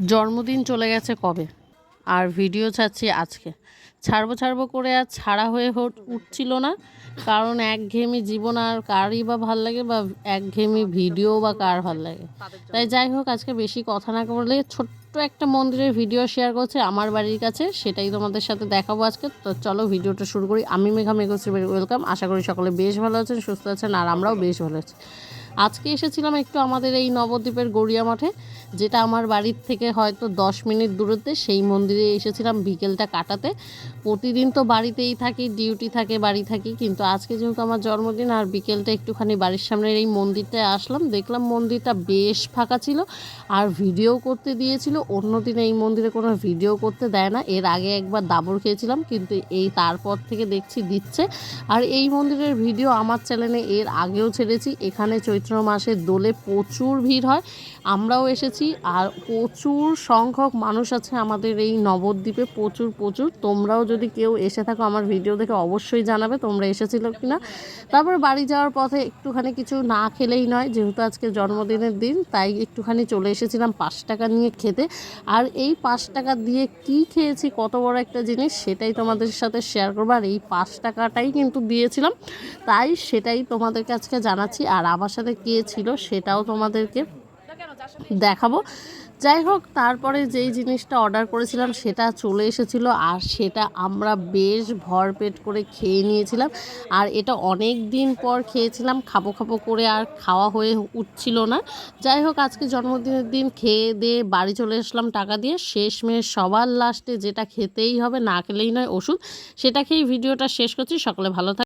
জন্মদিন চলে গেছে কবে, আর ভিডিও ছাড়ছি আজকে। ছাড়বো করে আর ছাড়া হয়ে উঠছিল না, কারণ একঘেয়েমি জীবন আর কারই বা ভাল লাগে, বা একঘেয়েমি ভিডিও বা কার ভাল লাগে। তাই যাই হোক, আজকে বেশি কথা না বলে ছোট্ট একটা মন্দিরের ভিডিও শেয়ার করছি আমার বাড়ির কাছে, সেটাই তোমাদের সাথে দেখাবো আজকে। তো চলো ভিডিওটা শুরু করি। আমি মেঘা, মেঘশ্রী ওয়েলকাম। আশা করি সকলে বেশ ভালো আছেন, সুস্থ আছেন, আর আমরাও বেশ ভালো আছি। আজকে এসেছিলাম একটু আমাদের এই নবদ্বীপের গড়িয়া মাঠে, যেটা আমার বাড়ির থেকে হয়তো 10 মিনিট দূরত্বে। সেই মন্দিরে এসেছিলাম বিকেলটা কাটাতে। প্রতিদিন তো বাড়িতেই থাকি, ডিউটি থাকে, বাড়ি থাকি, কিন্তু আজকে যেহেতু আমার জন্মদিন, আর বিকেলটা একটুখানি বাড়ির সামনের এই মন্দিরটায় আসলাম। দেখলাম মন্দিরটা বেশ ফাঁকা ছিল, আর ভিডিও করতে দিয়েছিল। অন্যদিন এই মন্দিরে কোনো ভিডিও করতে দেয় না। এর আগে একবার দাবড় খেয়েছিলাম, কিন্তু এই তারপর থেকে দেখছি দিচ্ছে। আর এই মন্দিরের ভিডিও আমার চ্যানেলে এর আগেও ছেড়েছি। এখানে চৈত্র মাসের দোলে প্রচুর ভিড় হয়, আমরাও এসেছি। আর প্রচুর সংখ্যক মানুষ আছে আমাদের এই নবদ্বীপে, প্রচুর। তোমরাও যদি কেউ এসে থাকো আমার ভিডিও দেখে অবশ্যই জানাবে তোমরা এসেছিলো কিনা। তারপর বাড়ি যাওয়ার পথে একটুখানি কিছু না খেলেই নয়, যেহেতু আজকে জন্মদিনের দিন, তাই একটুখানি চলে এসেছিলাম 5 টাকা নিয়ে খেতে। আর এই 5 টাকা দিয়ে কি খেয়েছি, কত বড় একটা জিনিস, সেটাই তোমাদের সাথে শেয়ার করবো। আর এই 5 টাকাটাই কিন্তু দিয়েছিলাম, তাই সেটাই তোমাদেরকে আজকে জানাচ্ছি। আর আমার সাথে কে ছিল সেটাও তোমাদেরকে দেখাবো। যাই হোক, তারপরে যেই জিনিসটা অর্ডার করেছিলাম সেটা চলে এসেছিলো, আর সেটা আমরা বেশ ভরপেট করে খেয়ে নিয়েছিলাম। আর এটা অনেক দিন পর খেয়েছিলাম, খাবো করে আর খাওয়া হয়ে উঠছিল না। যাই হোক, আজকে জন্মদিনের দিন খেয়ে দিয়ে বাড়ি চলে আসলাম টাকা দিয়ে। শেষমেশ সবার লাস্টে যেটা খেতেই হবে, না খেলেই নয়, ওষুধ, সেটা খেয়েই ভিডিওটা শেষ করছি। সকলে ভালো থাকবে।